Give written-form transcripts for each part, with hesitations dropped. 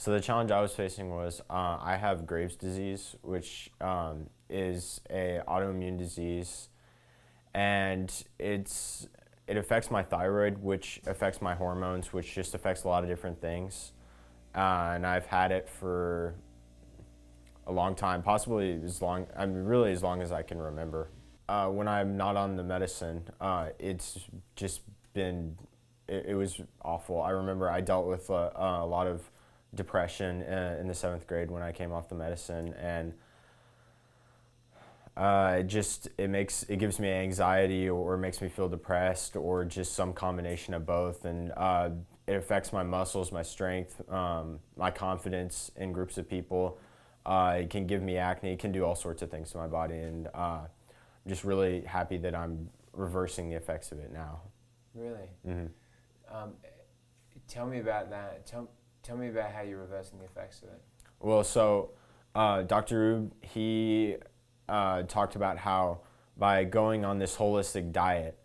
So the challenge I was facing was I have Graves' disease, which is a autoimmune disease, and it affects my thyroid, which affects my hormones, which just affects a lot of different things. And I've had it for a long time, possibly really as long as I can remember. When I'm not on the medicine, it's just been, it was awful. I remember I dealt with a lot of depression in the 7th grade when I came off the medicine, and it gives me anxiety or makes me feel depressed or just some combination of both, and it affects my muscles, my strength, my confidence in groups of people. It can give me acne. It can do all sorts of things to my body, and I'm just really happy that I'm reversing the effects of it now. Really? Mm-hmm. Tell me about that. Tell me about how you're reversing the effects of it. Well, so Dr. Rube, he talked about how by going on this holistic diet,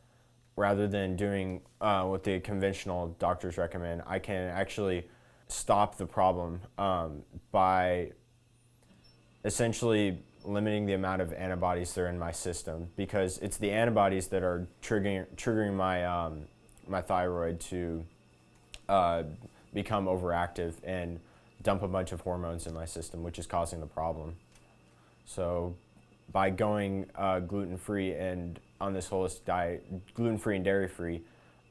rather than doing what the conventional doctors recommend, I can actually stop the problem by essentially limiting the amount of antibodies that are in my system, because it's the antibodies that are triggering my thyroid to become overactive and dump a bunch of hormones in my system, which is causing the problem. So by going gluten-free and on this holistic diet, gluten-free and dairy-free,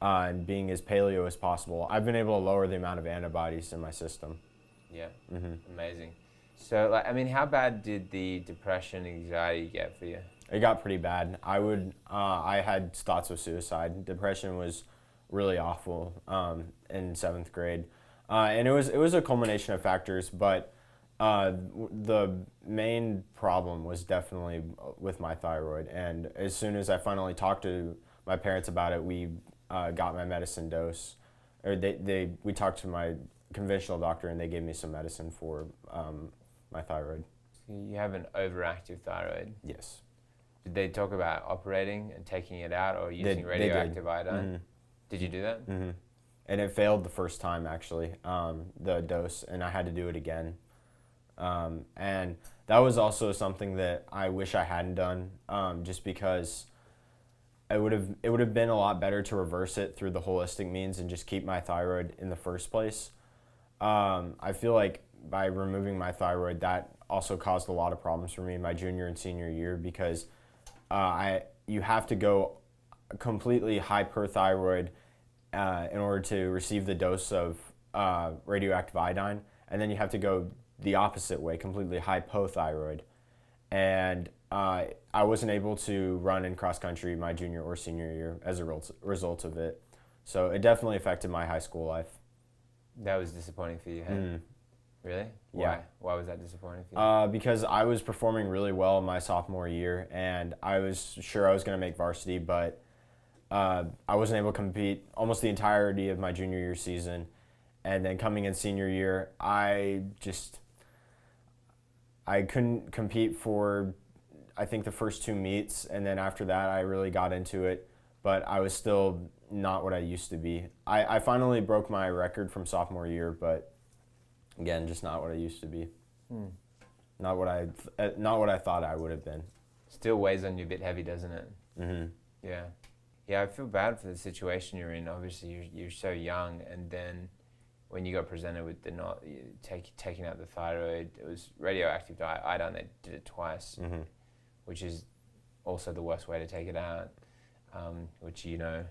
and being as paleo as possible, I've been able to lower the amount of antibodies in my system. Yeah, Mm-hmm. Amazing. So, how bad did the depression, anxiety get for you? It got pretty bad. I had thoughts of suicide. Depression was really awful in 7th grade, and it was a culmination of factors. But the main problem was definitely with my thyroid. And as soon as I finally talked to my parents about it, we got my medicine dose, or we talked to my conventional doctor, and they gave me some medicine for my thyroid. You have an overactive thyroid. Yes. Did they talk about operating and taking it out, or using radioactive iodine? Mm-hmm. Did you do that? Mm-hmm. And it failed the first time, actually, the dose, and I had to do it again. And that was also something that I wish I hadn't done, just because it would have been a lot better to reverse it through the holistic means and just keep my thyroid in the first place. I feel like by removing my thyroid, that also caused a lot of problems for me in my junior and senior year, because you have to go completely hyperthyroid in order to receive the dose of radioactive iodine, and then you have to go the opposite way, completely hypothyroid. And I wasn't able to run in cross country my junior or senior year as a result of it. So it definitely affected my high school life. That was disappointing for you, huh? Mm. Really? Yeah. Why was that disappointing for you? Because I was performing really well my sophomore year, and I was sure I was going to make varsity, but I wasn't able to compete almost the entirety of my junior year season. And then coming in senior year, I couldn't compete for, I think, the first 2 meets, and then after that I really got into it, but I was still not what I used to be. I finally broke my record from sophomore year, but again, just not what I used to be. Not what I thought I would have been. Still weighs on you a bit heavy, doesn't it? Mm-hmm. Yeah. Yeah, I feel bad for the situation you're in. Obviously, you're so young, and then when you got presented with taking out the thyroid, it was radioactive iodine. They did it twice, Mm-hmm. which is also the worst way to take it out, which you know.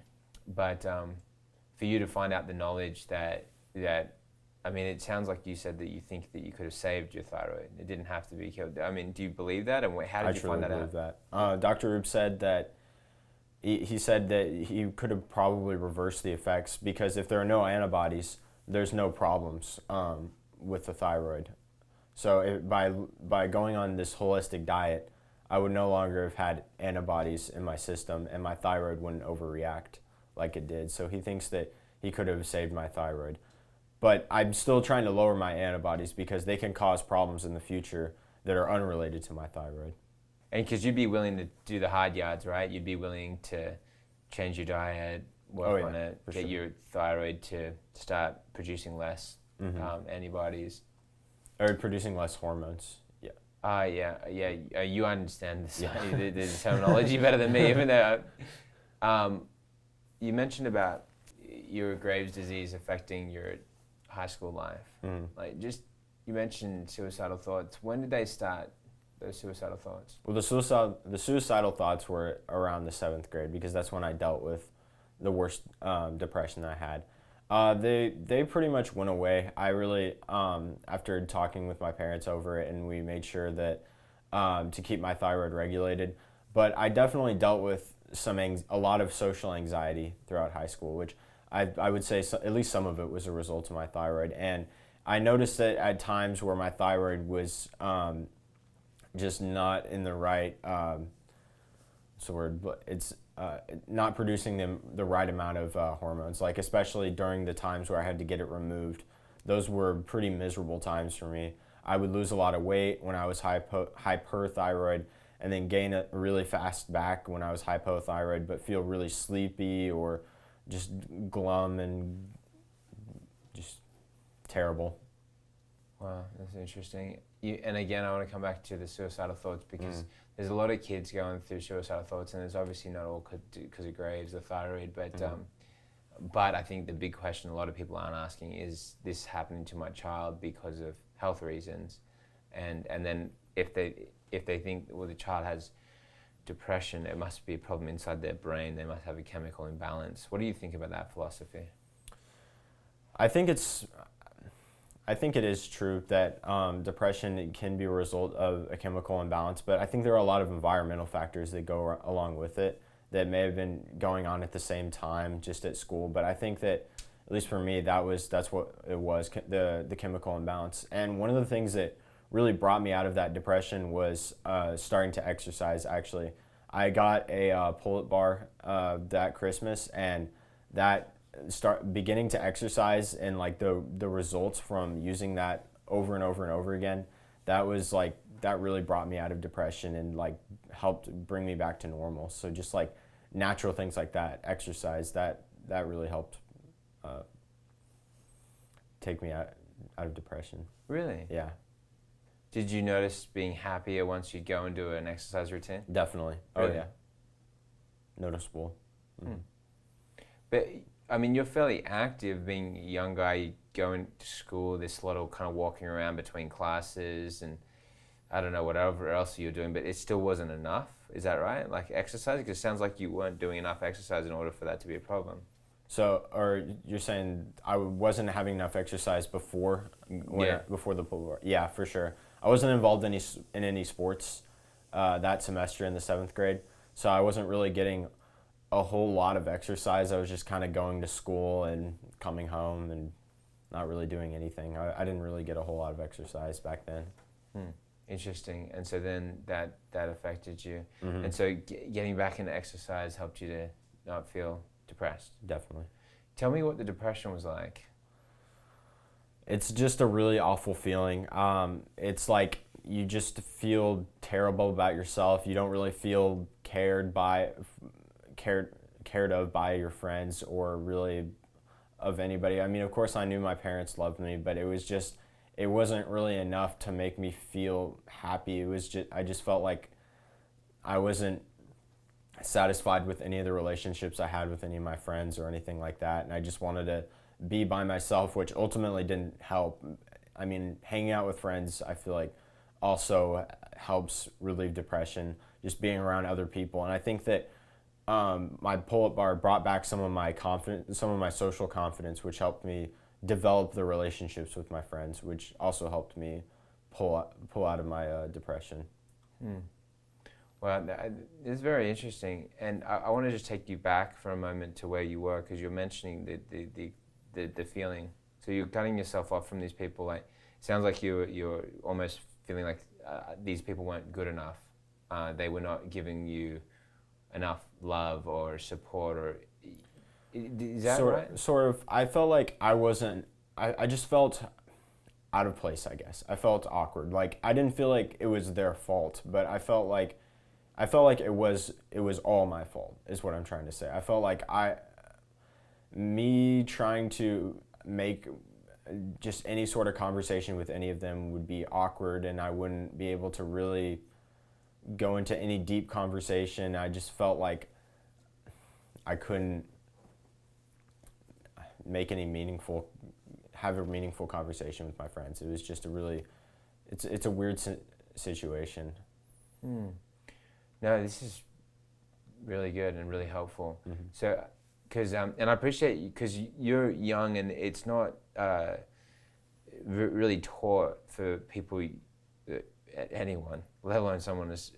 But for you to find out the knowledge that I mean, it sounds like you said that you think that you could have saved your thyroid. It didn't have to be killed. I mean, do you believe that? And how did you find that out? I truly believe that. Dr. Rube said that he said that he could have probably reversed the effects, because if there are no antibodies, there's no problems with the thyroid. So by going on this holistic diet, I would no longer have had antibodies in my system, and my thyroid wouldn't overreact like it did. So he thinks that he could have saved my thyroid. But I'm still trying to lower my antibodies, because they can cause problems in the future that are unrelated to my thyroid. And because you'd be willing to do the hard yards, right? You'd be willing to change your diet, work on it, get your thyroid to start producing less antibodies. Or producing less hormones. Yeah. You understand the terminology better than me, even though you mentioned about your Graves' disease affecting your high school life. Like, you mentioned suicidal thoughts. When did they start, those suicidal thoughts? Well, the suicidal thoughts were around the 7th grade because that's when I dealt with the worst depression I had. They pretty much went away. I really, after talking with my parents over it, and we made sure that to keep my thyroid regulated. But I definitely dealt with a lot of social anxiety throughout high school, which I would say at least some of it was a result of my thyroid. And I noticed that at times where my thyroid was just not in the right, what's the word, but it's not producing the right amount of hormones, like especially during the times where I had to get it removed. Those were pretty miserable times for me. I would lose a lot of weight when I was hyperthyroid, and then gain it really fast back when I was hypothyroid, but feel really sleepy or just glum and just terrible. Wow, that's interesting. And again, I want to come back to the suicidal thoughts because there's a lot of kids going through suicidal thoughts, and there's obviously not all because of Graves' or thyroid, but I think the big question a lot of people aren't asking is this happening to my child because of health reasons, and then if they think, well, the child has depression, it must be a problem inside their brain. They must have a chemical imbalance. What do you think about that philosophy? I think it is true that depression can be a result of a chemical imbalance, but I think there are a lot of environmental factors that go along with it that may have been going on at the same time just at school. But I think that, at least for me, that's what it was, the chemical imbalance. And one of the things that really brought me out of that depression was starting to exercise, actually. I got a pull-up bar that Christmas, and that beginning to exercise and like the results from using that over and over and over again, that really brought me out of depression and like helped bring me back to normal. So just like natural things like that, exercise, that really helped take me out of depression. Really? Yeah. Did you notice being happier once you go and do an exercise routine? Definitely. Really? Oh yeah. Noticeable. But I mean, you're fairly active being a young guy, going to school, this lot of kind of walking around between classes and I don't know, whatever else you're doing, but it still wasn't enough. Is that right? Like exercise? Because it sounds like you weren't doing enough exercise in order for that to be a problem. So, or you're saying I wasn't having enough exercise before the pull bar? Yeah, for sure. I wasn't involved in any sports that semester in the 7th grade, so I wasn't really getting a whole lot of exercise. I was just kind of going to school and coming home and not really doing anything. I didn't really get a whole lot of exercise back then. Interesting. And so then that affected you. And so getting back into exercise helped you to not feel depressed. Definitely. Tell me what the depression was like. It's just a really awful feeling. It's like you just feel terrible about yourself. You don't really feel cared of by your friends or really of anybody. I mean, of course I knew my parents loved me, but it wasn't really enough to make me feel happy. I just felt like I wasn't satisfied with any of the relationships I had with any of my friends or anything like that, and I just wanted to be by myself, which ultimately didn't help. I mean, hanging out with friends, I feel like also helps relieve depression, just being around other people. And I think that my pull-up bar brought back some of my social confidence, which helped me develop the relationships with my friends, which also helped me pull out of my depression. Well, it's very interesting, and I want to just take you back for a moment to where you were, because you're mentioning the feeling. So you're cutting yourself off from these people. Like, it sounds like you're almost feeling like these people weren't good enough. They were not giving you enough love or support, or is that right? Sort of. I felt like I wasn't. I just felt out of place, I guess. I felt awkward. Like, I didn't feel like it was their fault, but I felt like it was all my fault, is what I'm trying to say. I felt like me trying to make just any sort of conversation with any of them would be awkward, and I wouldn't be able to really go into any deep conversation. I just felt like I couldn't make any have a meaningful conversation with my friends. It was just it's a weird situation. No, this is really good and really helpful. Mm-hmm. So, and I appreciate you because you're young and it's not really taught for people, anyone, let alone someone that's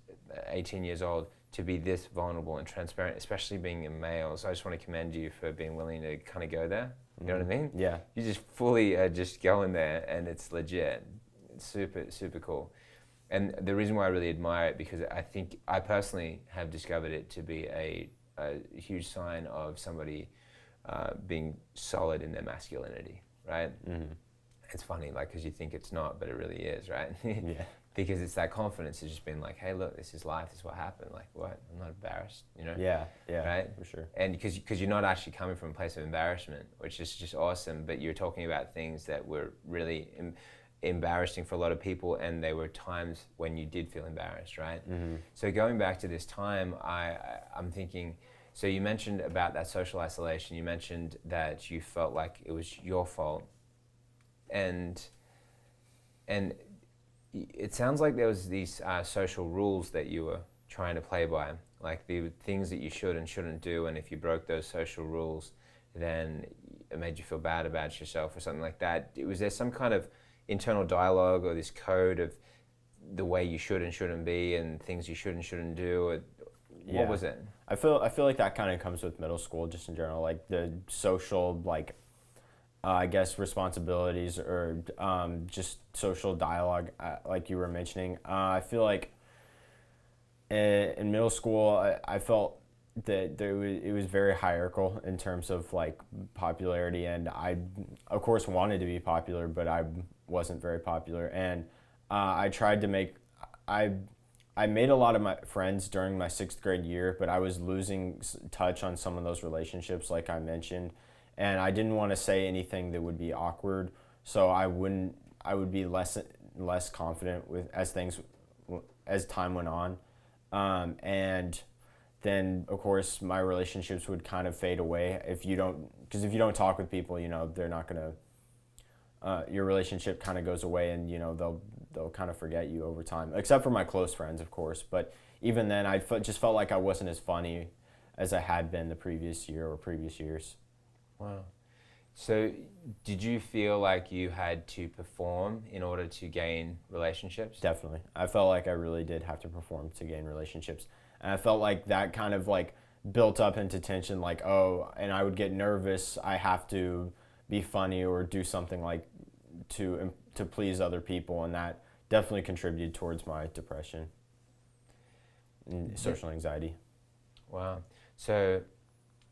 18 years old, to be this vulnerable and transparent, especially being a male. So I just want to commend you for being willing to kind of go there. You know what I mean? Yeah. You just fully just go in there and it's legit. It's super, super cool. And the reason why I really admire it, because I think I personally have discovered it to be a huge sign of somebody being solid in their masculinity, right? Mm-hmm. It's funny, like, because you think it's not, but it really is, right? Yeah. Because it's that confidence. It's just been like, hey, look, this is life. This is what happened. Like, what? I'm not embarrassed, you know? Yeah, Right? for sure. And because you're not actually coming from a place of embarrassment, which is just awesome, but you're talking about things that were really embarrassing for a lot of people, and there were times when you did feel embarrassed, right? Mm-hmm. So going back to this time, I'm thinking, so you mentioned about that social isolation. You mentioned that you felt like it was your fault, and it sounds like there was these social rules that you were trying to play by, like the things that you should and shouldn't do, and if you broke those social rules, then it made you feel bad about yourself or something like that. Was there some kind of internal dialogue or this code of the way you should and shouldn't be and things you should and shouldn't do? Or what was it? I feel like that kind of comes with middle school, just in general, like the social, like I guess responsibilities or just social dialogue, like you were mentioning. I feel like in middle school, I felt that it was very hierarchical in terms of like popularity, and I, of course, wanted to be popular, but I wasn't very popular, and I tried to make I made a lot of my friends during my 6th grade year, but I was losing touch on some of those relationships, like I mentioned, and I didn't want to say anything that would be awkward, so I would be less confident as time went on, and then of course my relationships would kind of fade away if you don't talk with people, they're not gonna. Your relationship kind of goes away, and they'll kind of forget you over time, except for my close friends, of course. But even then, I just felt like I wasn't as funny as I had been the previous year or previous years. Wow. So did you feel like you had to perform in order to gain relationships? Definitely. I felt like I really did have to perform to gain relationships. And I felt like that kind of like built up into tension, like, oh, and I would get nervous. I have to be funny or do something like to please other people, and that definitely contributed towards my depression and social anxiety. Wow. So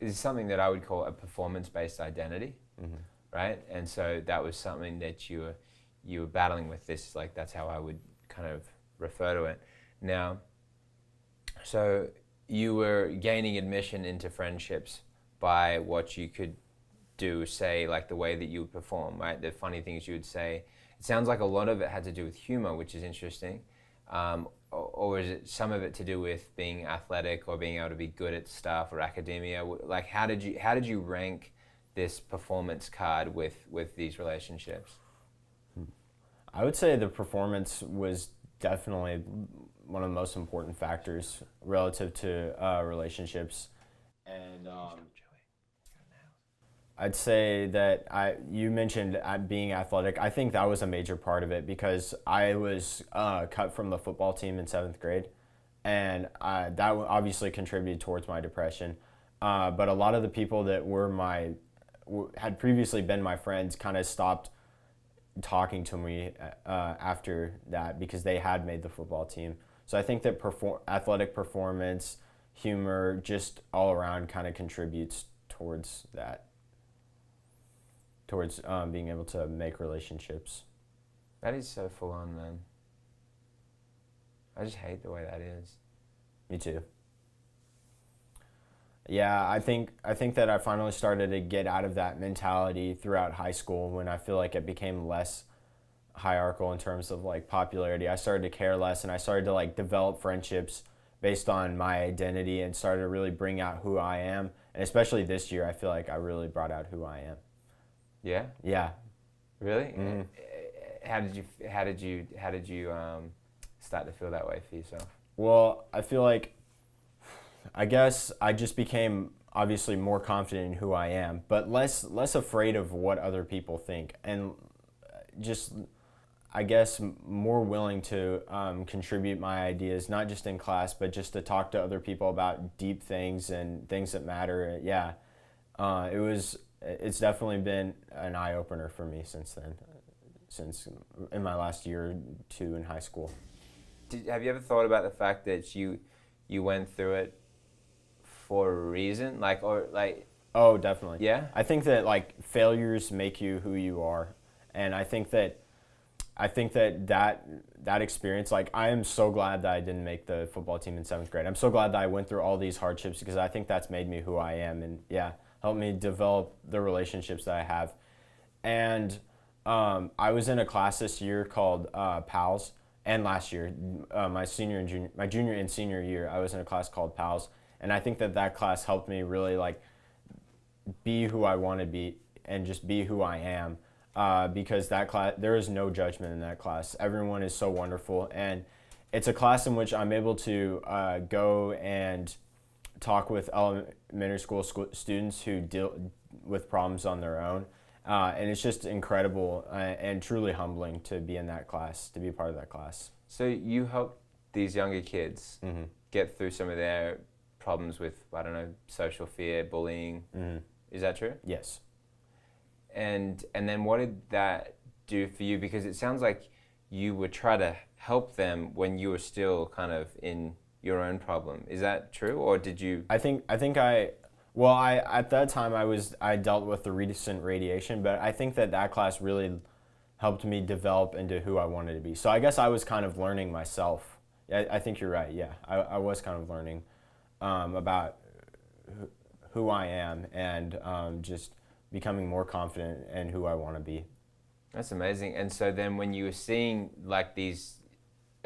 it's something that I would call a performance-based identity, right? And so that was something that you were battling with. This, like, that's how I would kind of refer to it. Now, so you were gaining admission into friendships by what you could do, say, like the way that you would perform, right? The funny things you would say. It sounds like a lot of it had to do with humor, which is interesting. Or is it some of it to do with being athletic or being able to be good at stuff or academia? Like, how did you rank this performance card with these relationships? I would say the performance was definitely one of the most important factors relative to relationships. And I'd say that you mentioned being athletic. I think that was a major part of it, because I was cut from the football team in 7th grade, and that obviously contributed towards my depression. But a lot of the people that had previously been my friends kind of stopped talking to me after that, because they had made the football team. So I think that athletic performance, humor, just all around kind of contributes towards that. Towards being able to make relationships. That is so full on, man. I just hate the way that is. Me too. Yeah, I think that I finally started to get out of that mentality throughout high school when I feel like it became less hierarchical in terms of like popularity. I started to care less and I started to like develop friendships based on my identity and started to really bring out who I am. And especially this year, I feel like I really brought out who I am. Yeah, Yeah. really. hmm How did you start to feel that way for yourself? Well, I feel like I guess I just became obviously more confident in who I am, but less afraid of what other people think, and just I guess more willing to contribute my ideas, not just in class, but just to talk to other people about deep things and things that matter. Yeah, it's definitely been an eye opener for me since then, since in my last year or two in high school. Have you ever thought about the fact that you went through it for a reason, like, or like, Oh, definitely. yeah? I think that like failures make you who you are, and I think that experience, like I am so glad that I didn't make the football team in seventh grade. I'm so glad that I went through all these hardships because I think that's made me who I am, and yeah, helped me develop the relationships that I have. And I was in a class this year called PALS, and last year, my junior and senior year, I was in a class called PALS, and I think that that class helped me really like be who I want to be and just be who I am. Because that class, there is no judgment in that class. Everyone is so wonderful, and it's a class in which I'm able to go and talk with elementary school students who deal with problems on their own. And it's just incredible and truly humbling to be in that class, to be a part of that class. So you help these younger kids Mm-hmm. get through some of their problems with, I don't know, social fear, bullying. Mm-hmm. Is that true? Yes. And then what did that do for you? Because it sounds like you would try to help them when you were still kind of in your own problem. Is that true, or did you? I at that time I dealt with the recent radiation, but I think that that class really helped me develop into who I wanted to be. So I guess I was kind of learning myself. I think you're right. Yeah, I was kind of learning about who I am and just becoming more confident in who I want to be. That's amazing. And so then when you were seeing like these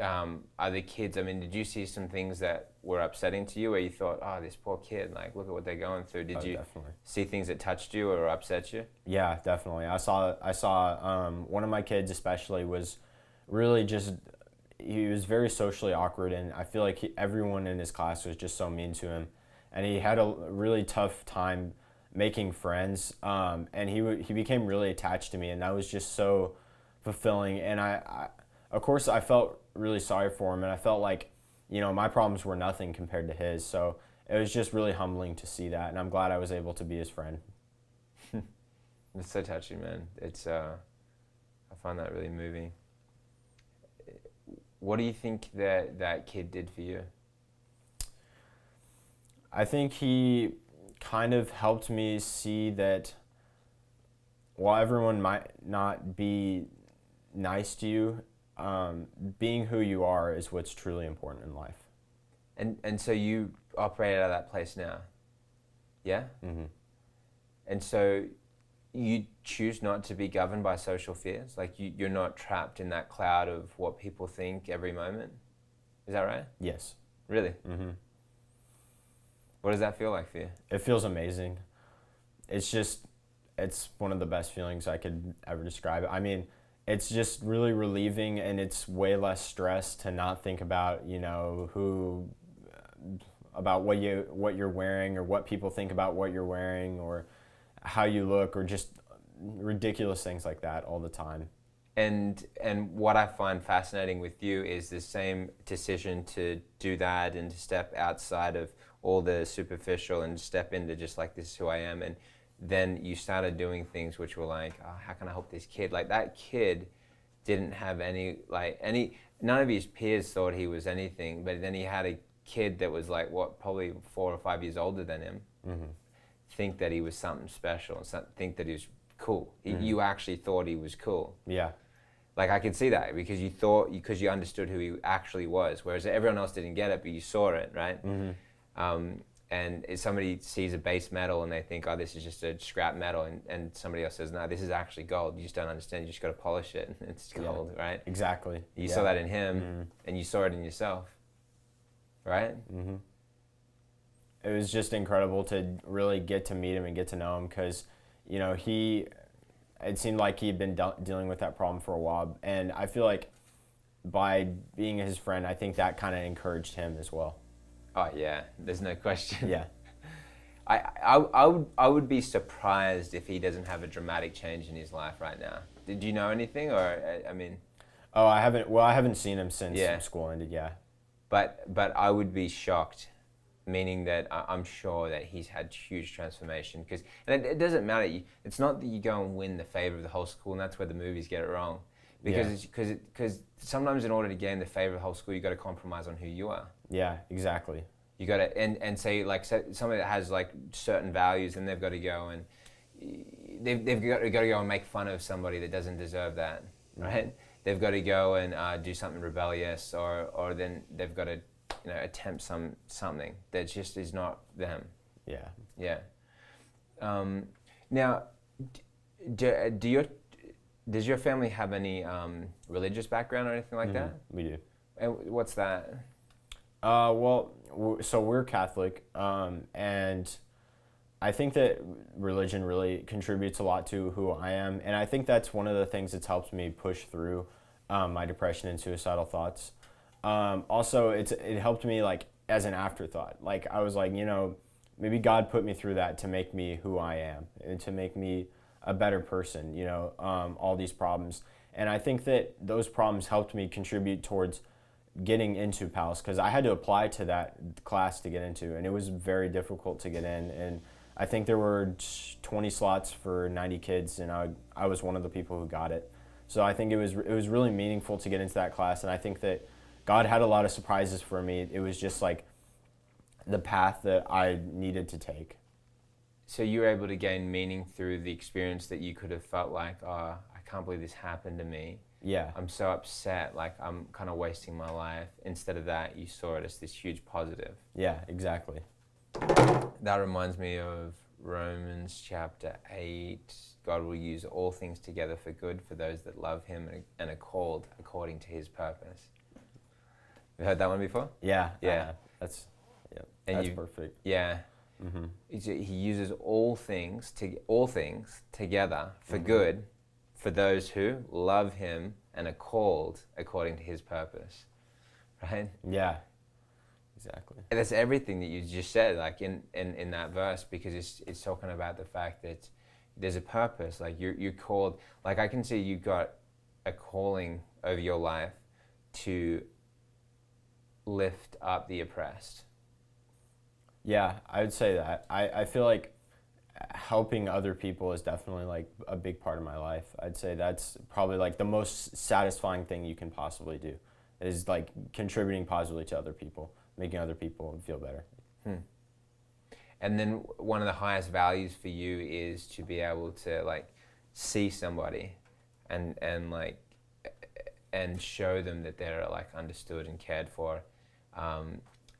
other kids, I mean, did you see some things that were upsetting to you where you thought, oh, this poor kid, like, look at what they're going through? Did you Definitely. see things that touched you or upset you? Yeah, definitely. I saw one of my kids especially was really just he was very socially awkward, and I feel like everyone in his class was just so mean to him, and he had a really tough time making friends, and he became really attached to me, and that was just so fulfilling. And I of course I felt really sorry for him, and I felt like my problems were nothing compared to his, so it was just really humbling to see that, and I'm glad I was able to be his friend. It's so touching, man. It's I find that really moving. What do you think that kid did for you? I think he kind of helped me see that while everyone might not be nice to you, being who you are is what's truly important in life. And so you operate out of that place now, yeah? Mm-hmm. And so you choose not to be governed by social fears? Like you're not trapped in that cloud of what people think every moment? Is that right? Yes. Really? Mm-hmm. What does that feel like for you? It feels amazing. It's one of the best feelings I could ever describe. I mean, it's just really relieving, and it's way less stress to not think about, about what you're wearing, or what people think about what you're wearing, or how you look, or just ridiculous things like that all the time. And what I find fascinating with you is the same decision to do that and to step outside of all the superficial and step into just like, this is who I am. And then you started doing things which were like, oh, how can I help this kid? Like that kid didn't have none of his peers thought he was anything, but then he had a kid that was like, probably 4 or 5 years older than him, Mm-hmm. think that he was something special and think that he was cool. Mm-hmm. You actually thought he was cool. Yeah. Like I could see that because you understood who he actually was, whereas everyone else didn't get it, but you saw it, right? Mm-hmm. and if somebody sees a base metal and they think, oh, this is just a scrap metal, and somebody else says, no, this is actually gold. You just don't understand. You just got to polish it. It's gold, right? Exactly. You saw that in him, and you saw it in yourself, right? Mm-hmm. It was just incredible to really get to meet him and get to know him because, you know, it seemed like he'd been dealing with that problem for a while. And I feel like by being his friend, I think that kind of encouraged him as well. Oh, yeah. There's no question. Yeah. I would be surprised if he doesn't have a dramatic change in his life right now. Did you know anything? Or, I mean... Oh, I haven't seen him since school ended, yeah. But I would be shocked, meaning that I'm sure that he's had huge transformation. And it doesn't matter. It's not that you go and win the favor of the whole school, and that's where the movies get it wrong. Because sometimes in order to gain the favor of the whole school, you got to compromise on who you are. Yeah, exactly. You got to and say like somebody that has like certain values, and they've got to go and they've got to go and make fun of somebody that doesn't deserve that, right? They've got to go and do something rebellious, or then they've got to attempt something that just is not them. Yeah. Yeah. Now, does your family have any religious background or anything like that? We do. And what's that? So we're Catholic, and I think that religion really contributes a lot to who I am, and I think that's one of the things that's helped me push through my depression and suicidal thoughts. Also, it helped me like as an afterthought. Like I was like, maybe God put me through that to make me who I am and to make me a better person. All these problems, and I think that those problems helped me contribute towards getting into PALS because I had to apply to that class to get into, and it was very difficult to get in. And I think there were 20 slots for 90 kids, and I was one of the people who got it. So I think it was really meaningful to get into that class, and I think that God had a lot of surprises for me. It was just like the path that I needed to take. So you were able to gain meaning through the experience that you could have felt like, oh, I can't believe this happened to me. Yeah. I'm so upset, like I'm kind of wasting my life. Instead of that, you saw it as this huge positive. Yeah, exactly. That reminds me of Romans chapter 8. God will use all things together for good for those that love him and are called according to his purpose. You heard that one before? Yeah. Yeah. That's perfect. Yeah. Mm-hmm. He uses all things together for good for those who love him and are called according to his purpose, right? Yeah, exactly. And that's everything that you just said, like in that verse, because it's talking about the fact that there's a purpose. Like you're called. Like I can see you got a calling over your life to lift up the oppressed. Yeah, I would say that. I feel like helping other people is definitely like a big part of my life. I'd say that's probably like the most satisfying thing you can possibly do is like contributing positively to other people, making other people feel better. And then one of the highest values for you is to be able to like see somebody and show them that they're like understood and cared for,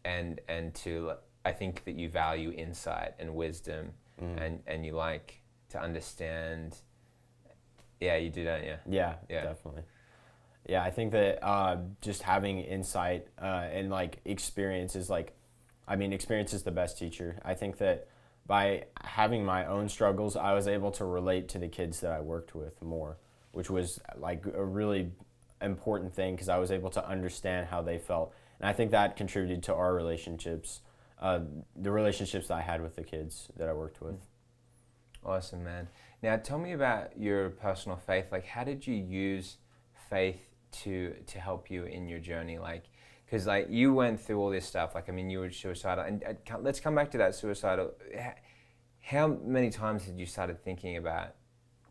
and to I think that you value insight and wisdom. And you like to understand. Yeah, you do, don't you? Yeah, definitely. Yeah, I think that just having insight and like experience is experience is the best teacher. I think that by having my own struggles, I was able to relate to the kids that I worked with more, which was like a really important thing because I was able to understand how they felt. And I think that contributed to our relationships. The relationships that I had with the kids that I worked with. Awesome, man. Now tell me about your personal faith. Like how did you use faith to help you in your journey? Like, because like you went through all this stuff. Like, I mean, you were suicidal. And let's come back to that suicidal. How many times had you started thinking about,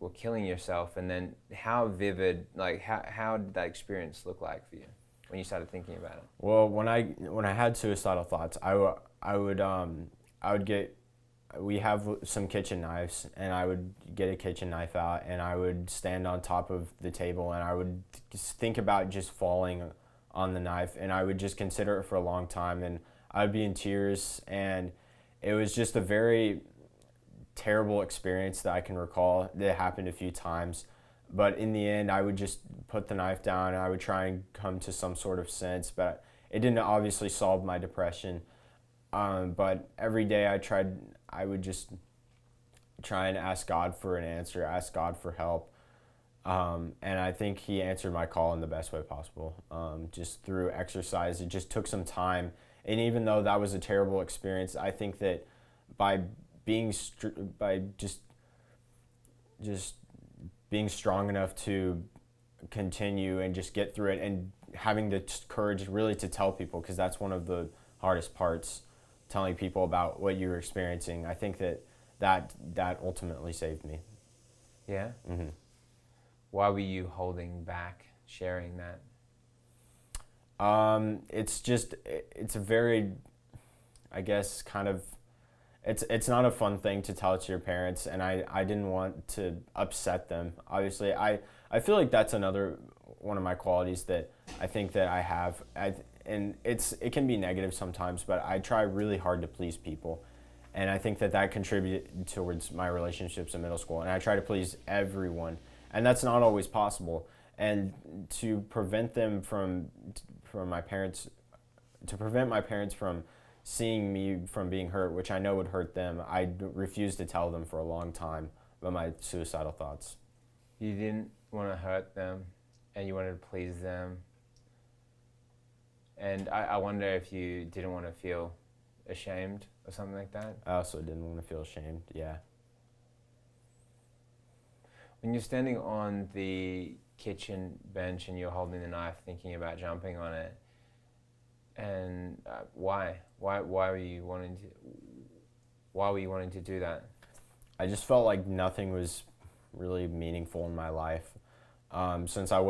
well, killing yourself? And then how vivid, like how did that experience look like for you when you started thinking about it? Well, when I had suicidal thoughts, we have some kitchen knives, and I would get a kitchen knife out, and I would stand on top of the table, and I would think about just falling on the knife, and I would just consider it for a long time, and I would be in tears, and it was just a very terrible experience that I can recall. That happened a few times, but in the end, I would just put the knife down and I would try and come to some sort of sense. But it didn't obviously solve my depression. But every day I would just try and ask God for an answer, ask God for help. And I think He answered my call in the best way possible. Just through exercise, it just took some time. And even though that was a terrible experience, I think that by by just being strong enough to continue and just get through it, and having the courage really to tell people, because that's one of the hardest parts, telling people about what you were experiencing. I think that ultimately saved me. Yeah? Mm-hmm. Why were you holding back sharing that? It's a very, I guess, kind of, it's not a fun thing to tell to your parents, and I didn't want to upset them. Obviously, I feel like that's another one of my qualities that I think that I have. And it can be negative sometimes, but I try really hard to please people. And I think that contributed towards my relationships in middle school. And I try to please everyone. And that's not always possible. And to prevent my parents from seeing me from being hurt, which I know would hurt them, I refused to tell them for a long time about my suicidal thoughts. You didn't want to hurt them, and you wanted to please them. And I wonder if you didn't want to feel ashamed or something like that? I also didn't want to feel ashamed, yeah. When you're standing on the kitchen bench and you're holding the knife, thinking about jumping on it, and why were you wanting to do that? I just felt like nothing was really meaningful in my life. Since I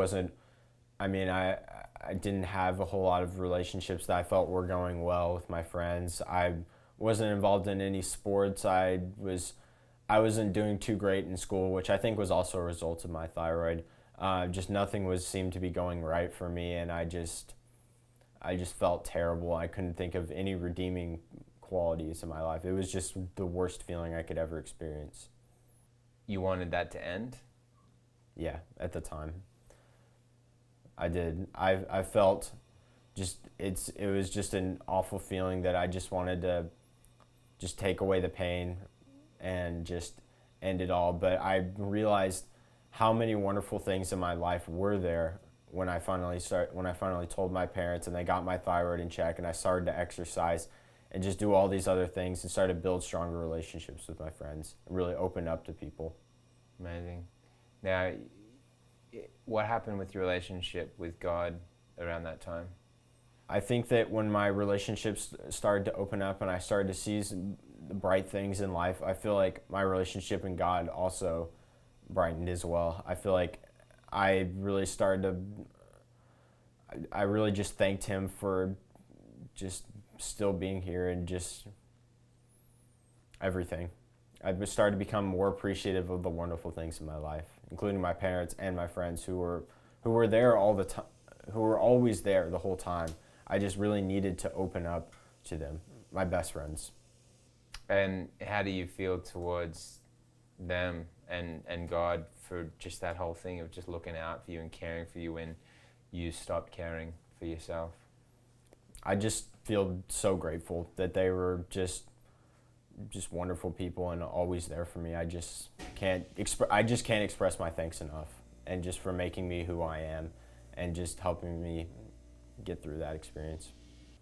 didn't have a whole lot of relationships that I felt were going well with my friends. I wasn't involved in any sports. I wasn't doing too great in school, which I think was also a result of my thyroid. Just nothing seemed to be going right for me, and I just felt terrible. I couldn't think of any redeeming qualities in my life. It was just the worst feeling I could ever experience. You wanted that to end? Yeah, at the time. I did. I felt it was just an awful feeling that I just wanted to just take away the pain and just end it all. But I realized how many wonderful things in my life were there when I finally told my parents, and they got my thyroid in check, and I started to exercise and just do all these other things and started to build stronger relationships with my friends and really open up to people. Amazing. Now, what happened with your relationship with God around that time? I think that when my relationships started to open up and I started to see the bright things in life, I feel like my relationship in God also brightened as well. I feel like I really just thanked Him for just still being here and just everything. I started to become more appreciative of the wonderful things in my life, including my parents and my friends who were there all the time, who were always there the whole time. I just really needed to open up to them, my best friends. And how do you feel towards them and God for just that whole thing of just looking out for you and caring for you when you stopped caring for yourself? I just feel so grateful that they were just wonderful people and always there for me. I just can't express my thanks enough, and just for making me who I am and just helping me get through that experience.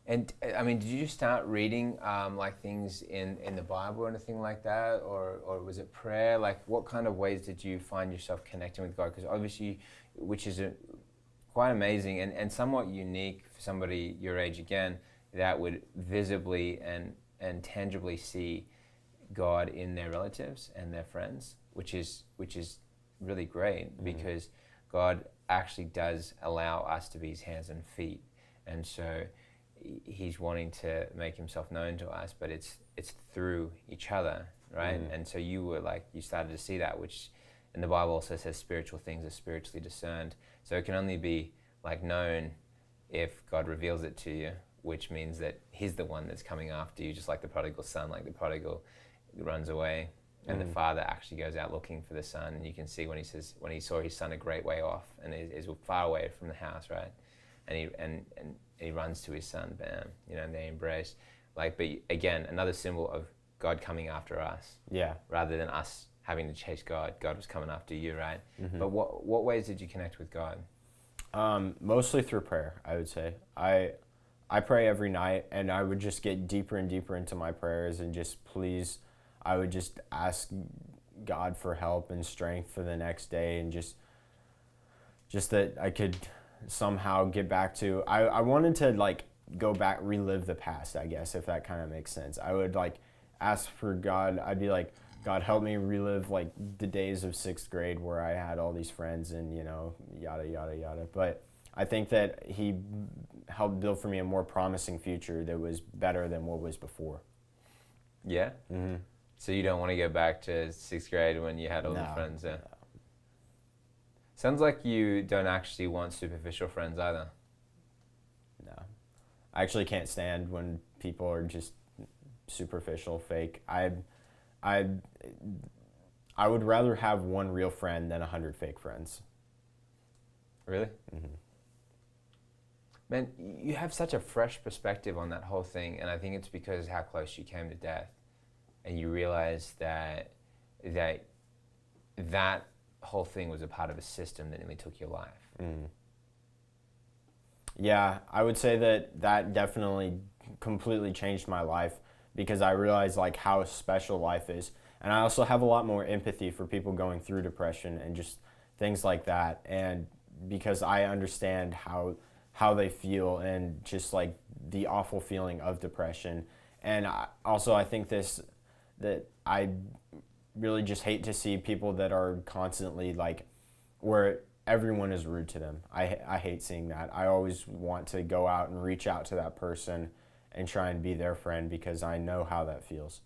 And I mean, did you start reading like things in the Bible or anything like that, or was it prayer? Like, what kind of ways did you find yourself connecting with God? Because obviously, which is quite amazing and somewhat unique for somebody your age again, that would visibly and tangibly see God in their relatives and their friends, which is really great, because God actually does allow us to be His hands and feet, and so He's wanting to make Himself known to us, but it's through each other, right? And so you started to see that, which, and the Bible also says spiritual things are spiritually discerned, so it can only be known if God reveals it to you, which means that he's the one that's coming after you, just like the prodigal son. Like the prodigal runs away, and the father actually goes out looking for the son. And you can see when he saw his son a great way off and is far away from the house, right? And he runs to his son, bam, and they embrace. Like, but again, another symbol of God coming after us. Yeah. Rather than us having to chase God. God was coming after you, right? But what ways did you connect with God? Mostly through prayer, I would say. I pray every night, and I would just get deeper and deeper into my prayers, and I would just ask God for help and strength for the next day, and just that I could somehow get back to, I wanted to like go back, relive the past, I guess, if that kind of makes sense. I would like ask for God, I'd be like, God, help me relive like the days of 6th grade where I had all these friends and, yada, yada, yada. But I think that he helped build for me a more promising future that was better than what was before. Yeah? Mm-hmm. So you don't want to go back to 6th grade when you had all the friends there? No. Sounds like you don't actually want superficial friends either. No. I actually can't stand when people are just superficial, fake. I would rather have one real friend than 100 fake friends. Really? Mm-hmm. Man, you have such a fresh perspective on that whole thing, and I think it's because how close you came to death, and you realize that whole thing was a part of a system that nearly took your life. Mm. Yeah, I would say that definitely completely changed my life, because I realized like how special life is. And I also have a lot more empathy for people going through depression and just things like that. And because I understand how they feel and just like the awful feeling of depression. And I think that I really just hate to see people that are constantly like, where everyone is rude to them. I hate seeing that. I always want to go out and reach out to that person and try and be their friend, because I know how that feels.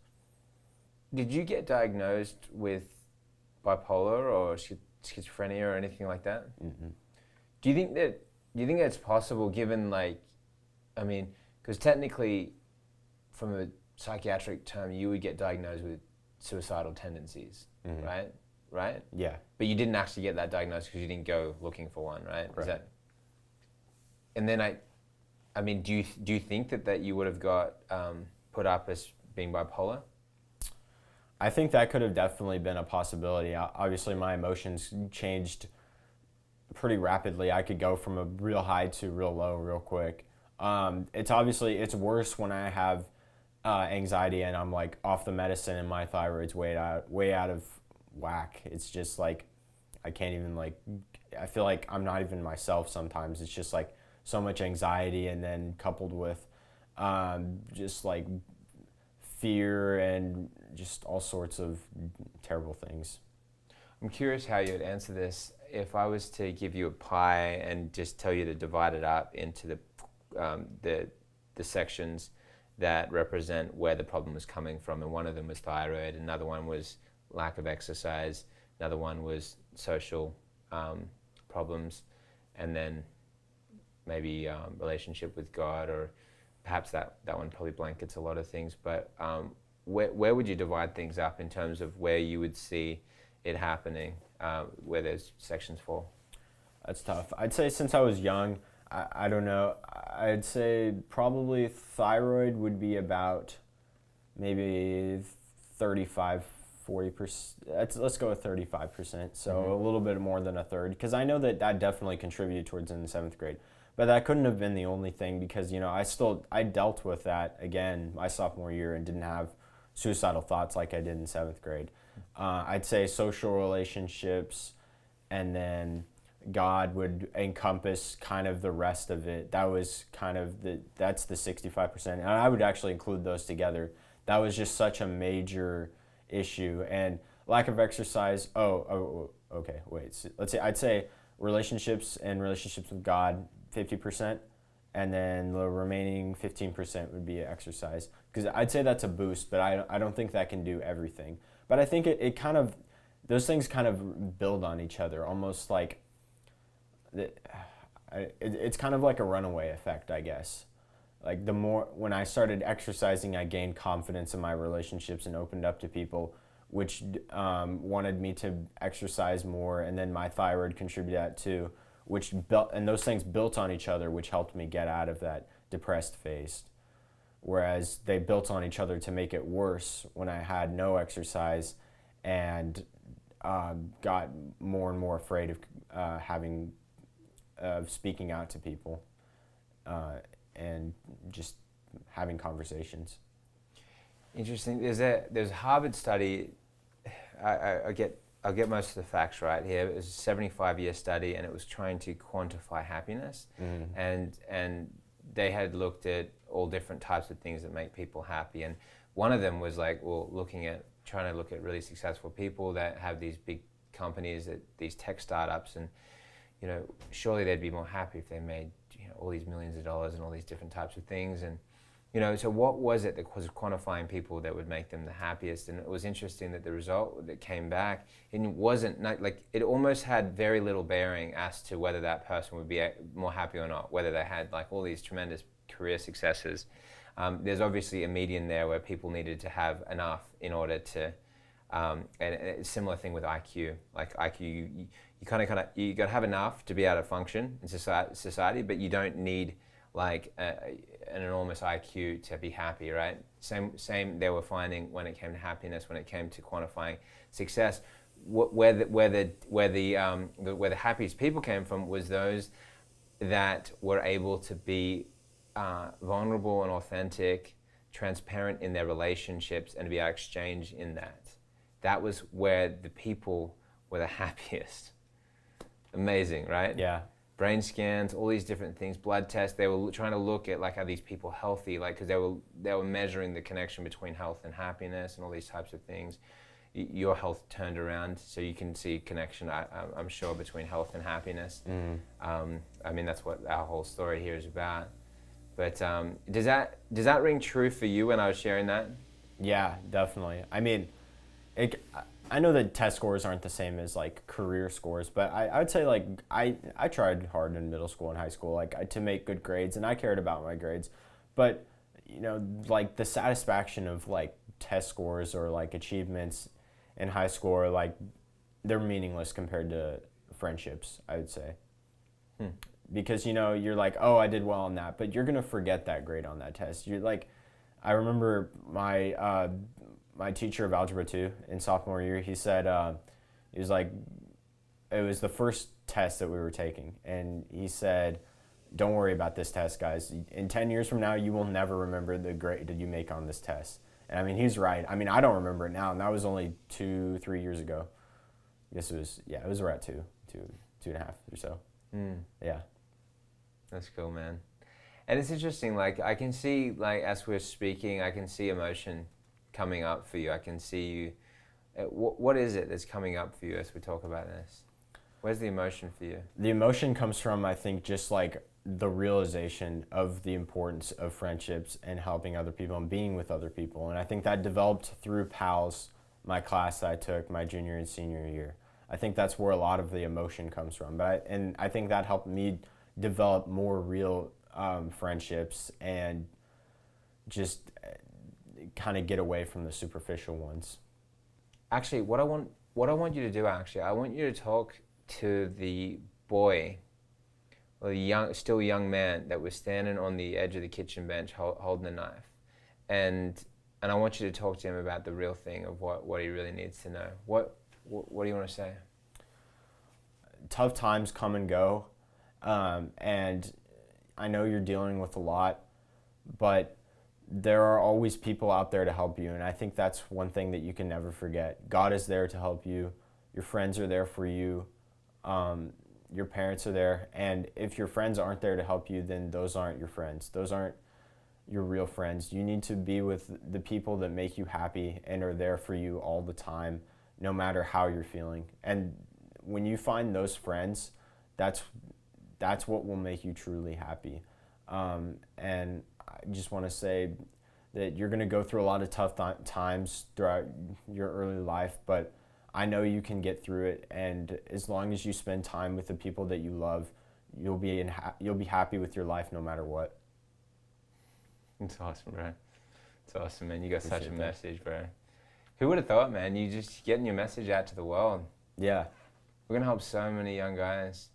Did you get diagnosed with bipolar or schizophrenia or anything like that? Mm-hmm. Do you think that's possible, given because technically, from a psychiatric term, you would get diagnosed with suicidal tendencies, mm-hmm. right? Yeah. But you didn't actually get that diagnosed because you didn't go looking for one, right? Right. Is that? And then do you think that you would have got put up as being bipolar? I think that could have definitely been a possibility. Obviously, my emotions changed pretty rapidly. I could go from a real high to real low real quick. It's worse when I have anxiety and I'm like off the medicine and my thyroid's way out of whack. It's just like I can't even I feel like I'm not even myself sometimes. It's just like so much anxiety, and then coupled with just like fear and just all sorts of terrible things. I'm curious how you'd answer this. If I was to give you a pie and just tell you to divide it up into the sections that represent where the problem was coming from, and one of them was thyroid, another one was lack of exercise, another one was social problems, and then maybe relationship with God, or perhaps that one probably blankets a lot of things. But where would you divide things up in terms of where you would see it happening, where those sections fall? That's tough. I'd say since I was young, I don't know, I'd say probably thyroid would be about maybe 35, 40%. Let's go with 35%. So mm-hmm. a little bit more than a third, because I know that definitely contributed towards in the 7th grade. But that couldn't have been the only thing, because, I dealt with that again my sophomore year and didn't have suicidal thoughts like I did in 7th grade. I'd say social relationships, and then God would encompass kind of the rest of it. That was kind of that's the 65%. And I would actually include those together. That was just such a major issue. And lack of exercise, okay, wait. So I'd say relationships and relationships with God, 50%, and then the remaining 15% would be exercise. Because I'd say that's a boost, but I don't think that can do everything. But I think it kind of, those things kind of build on each other, almost like, it's kind of like a runaway effect, I guess. like the more when I started exercising, I gained confidence in my relationships and opened up to people, which wanted me to exercise more, and then my thyroid contributed that too, which built, and those things built on each other, which helped me get out of that depressed phase. Whereas they built on each other to make it worse when I had no exercise, and got more and more afraid of speaking out to people, and just having conversations. Interesting. There's a Harvard study. I'll get most of the facts right here. It was a 75-year study, and it was trying to quantify happiness, and they had looked at all different types of things that make people happy, and one of them was like, well, trying to look at really successful people that have these big companies, these tech startups, and surely they'd be more happy if they made all these millions of dollars and all these different types of things, and so what was it that was quantifying people that would make them the happiest? And it was interesting that the result that came back, it wasn't like, it almost had very little bearing as to whether that person would be more happy or not, whether they had like all these tremendous career successes. There's obviously a median there where people needed to have enough in order to, and a similar thing with IQ. Like IQ, you got to have enough to be able to function in society, but you don't need like an enormous IQ to be happy, right? Same they were finding when it came to happiness, when it came to quantifying success. Where the happiest people came from was those that were able to be vulnerable and authentic, transparent in their relationships, and be able to exchange in that. That was where the people were the happiest. Amazing, right? Yeah. Brain scans, all these different things, blood tests. They were trying to look at like, are these people healthy? Like, because they were measuring the connection between health and happiness and all these types of things. Your health turned around, so you can see connection, I'm sure, between health and happiness. I mean, that's what our whole story here is about. But does that ring true for you when I was sharing that? Yeah, definitely. I mean, I know that test scores aren't the same as like career scores, but I would say like I tried hard in middle school and high school, like to make good grades, and I cared about my grades, but like the satisfaction of like test scores or like achievements in high school are like, they're meaningless compared to friendships, I would say. Because you're like, oh, I did well on that, but you're gonna forget that grade on that test. You're like, I remember my teacher of Algebra 2 in sophomore year, he said, he was like, it was the first test that we were taking, and he said, don't worry about this test, guys. In 10 years from now, you will never remember the grade that you make on this test. And I mean, he's right. I mean, I don't remember it now, and that was only 2-3 years ago. I guess it was around two and a half or so. Yeah. That's cool, man. And it's interesting, like I can see, like as we're speaking, I can see emotion coming up for you. I can see you. What is it that's coming up for you as we talk about this? Where's the emotion for you? The emotion comes from, I think, just like the realization of the importance of friendships and helping other people and being with other people. And I think that developed through PALS, my class that I took my junior and senior year. I think that's where a lot of the emotion comes from. And I think that helped me develop more real friendships and just kind of get away from the superficial ones. Actually, what I want you to do, I want you to talk to the boy, or the still young man that was standing on the edge of the kitchen bench holding a knife, and I want you to talk to him about the real thing of what he really needs to know. What do you want to say? Tough times come and go, and I know you're dealing with a lot, but there are always people out there to help you, and I think that's one thing that you can never forget. God is there to help you. Your friends are there for you. Your parents are there, and if your friends aren't there to help you, then those aren't your friends. Those aren't your real friends. You need to be with the people that make you happy and are there for you all the time, no matter how you're feeling. And when you find those friends, that's what will make you truly happy. And I just want to say that you're going to go through a lot of tough times throughout your early life, but I know you can get through it. And as long as you spend time with the people that you love, you'll be happy with your life no matter what. It's awesome, bro. It's awesome, man. You got such a Appreciate that. message, bro. Who would have thought, man? You just getting your message out to the world. Yeah, We're gonna help so many young guys.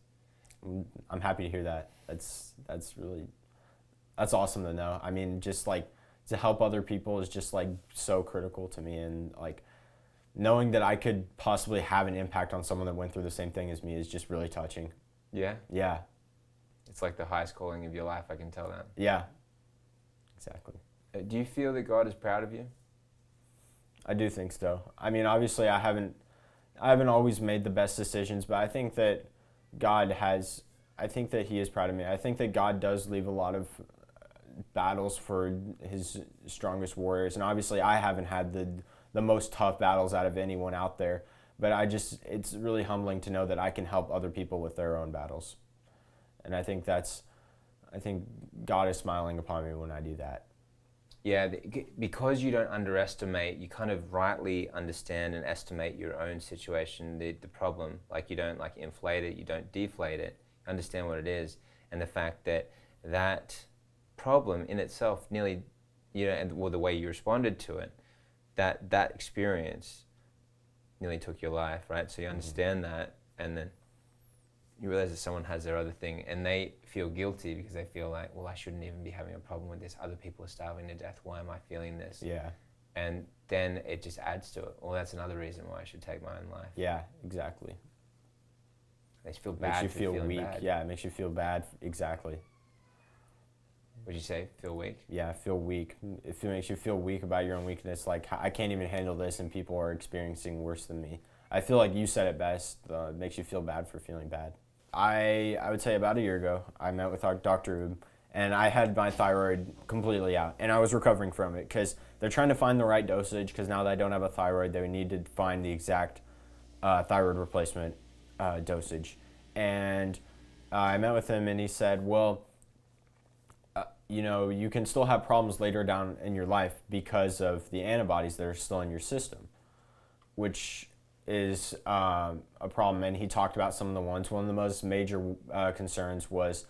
I'm happy to hear that. That's awesome to know. I mean, just like to help other people is just like so critical to me, and like knowing that I could possibly have an impact on someone that went through the same thing as me is just really touching. Yeah? Yeah, It's like the highest calling of your life, I can tell that. yeah, exactly. Do you feel that God is proud of you? I do think so. I mean, obviously, I haven't always made the best decisions, but I think that God has. I think that He is proud of me. I think that God does leave a lot of battles for His strongest warriors, and obviously, I haven't had the most tough battles out of anyone out there. But it's really humbling to know that I can help other people with their own battles, and I think God is smiling upon me when I do that. Yeah, because you don't underestimate, you kind of rightly understand and estimate your own situation, the problem. Like you don't like inflate it, you don't deflate it, you understand what it is. And the fact that that problem in itself nearly, and well, the way you responded to it, that experience nearly took your life, right? So you understand that, and then you realize that someone has their other thing, and they feel guilty because they feel like, well, I shouldn't even be having a problem with this. Other people are starving to death. Why am I feeling this? Yeah. And then it just adds to it. Well, that's another reason why I should take my own life. Yeah, exactly. They feel bad. Makes you feel weak. Bad. Yeah, it makes you feel bad. Exactly. Would you say feel weak? Yeah, feel weak. If it makes you feel weak about your own weakness, like I can't even handle this, and people are experiencing worse than me. I feel like you said it best. It makes you feel bad for feeling bad. I would say about a year ago, I met with Dr. Ub, and I had my thyroid completely out, and I was recovering from it because they're trying to find the right dosage, because now that I don't have a thyroid, they would need to find the exact thyroid replacement dosage. And I met with him, and he said, well, you can still have problems later down in your life because of the antibodies that are still in your system, which is a problem. And he talked about some of the ones. One of the most major concerns was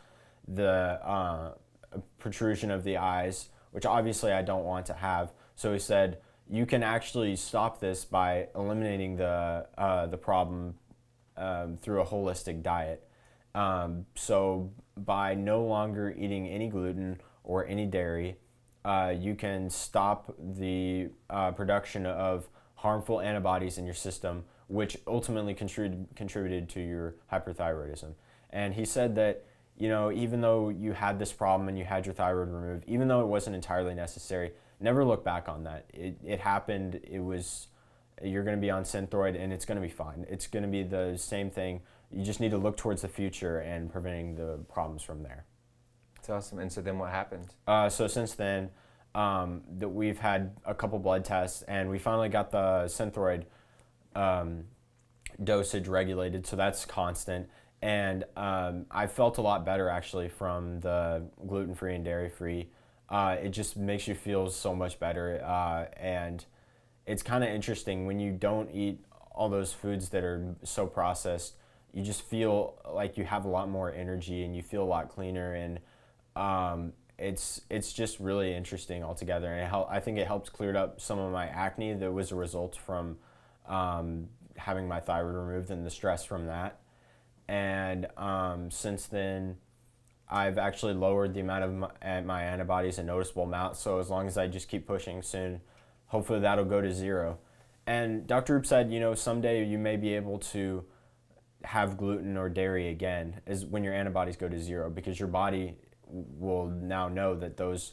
the protrusion of the eyes, which obviously I don't want to have. So he said, you can actually stop this by eliminating the problem through a holistic diet. So by no longer eating any gluten or any dairy, you can stop the production of harmful antibodies in your system, which ultimately contributed to your hyperthyroidism. And he said that, even though you had this problem and you had your thyroid removed, even though it wasn't entirely necessary, never look back on that. It happened. You're going to be on Synthroid, and it's going to be fine. It's going to be the same thing. You just need to look towards the future and preventing the problems from there. That's awesome. And so then what happened? So since then, that we've had a couple blood tests, and we finally got the Synthroid dosage regulated, so that's constant. And I felt a lot better actually from the gluten-free and dairy-free. It just makes you feel so much better, and it's kind of interesting when you don't eat all those foods that are so processed. You just feel like you have a lot more energy, and you feel a lot cleaner, and it's just really interesting altogether. And I think it helped clear up some of my acne that was a result from having my thyroid removed and the stress from that. And since then, I've actually lowered the amount of my antibodies a noticeable amount. So as long as I just keep pushing, soon, hopefully that'll go to zero. And Dr. Roop said, someday you may be able to have gluten or dairy again, is when your antibodies go to zero, because your body will now know that those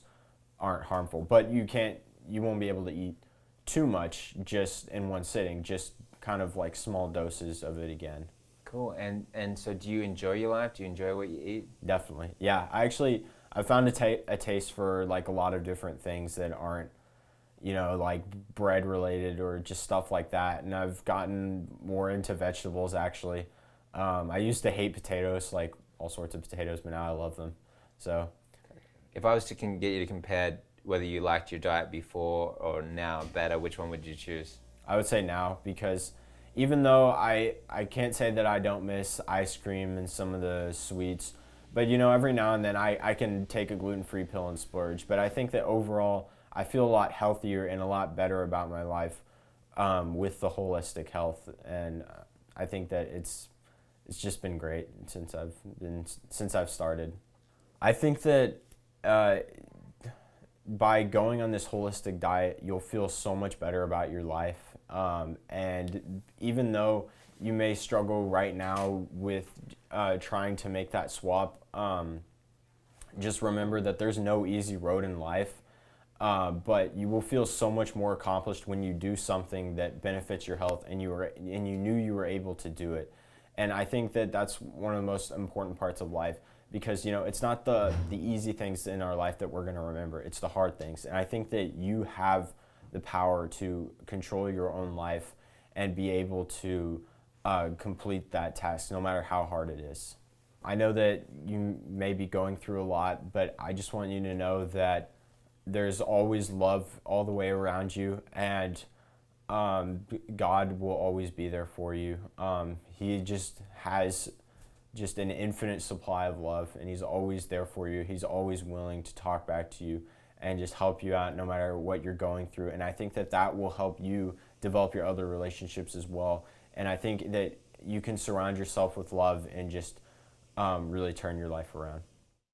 aren't harmful. But you won't be able to eat too much just in one sitting, just kind of like small doses of it again. Cool. And so do you enjoy your life? Do you enjoy what you eat? Definitely. Yeah. I found a taste for like a lot of different things that aren't, like bread related or just stuff like that. And I've gotten more into vegetables actually. I used to hate potatoes, like all sorts of potatoes, but now I love them. So if I was to get you to compare whether you liked your diet before or now better, which one would you choose? I would say now, because even though I can't say that I don't miss ice cream and some of the sweets, But every now and then I can take a gluten-free pill and splurge. But I think that overall, I feel a lot healthier and a lot better about my life with the holistic health. And I think that it's just been great since I've started. I think that by going on this holistic diet, you'll feel so much better about your life. And even though you may struggle right now with trying to make that swap, just remember that there's no easy road in life. But you will feel so much more accomplished when you do something that benefits your health, and you knew you were able to do it. And I think that that's one of the most important parts of life, because it's not the easy things in our life that we're going to remember. It's the hard things. And I think that you have the power to control your own life and be able to complete that task, no matter how hard it is. I know that you may be going through a lot, but I just want you to know that there's always love all the way around you, and God will always be there for you. He just has just an infinite supply of love, and he's always there for you. He's always willing to talk back to you and just help you out no matter what you're going through. And I think that that will help you develop your other relationships as well. And I think that you can surround yourself with love and just really turn your life around.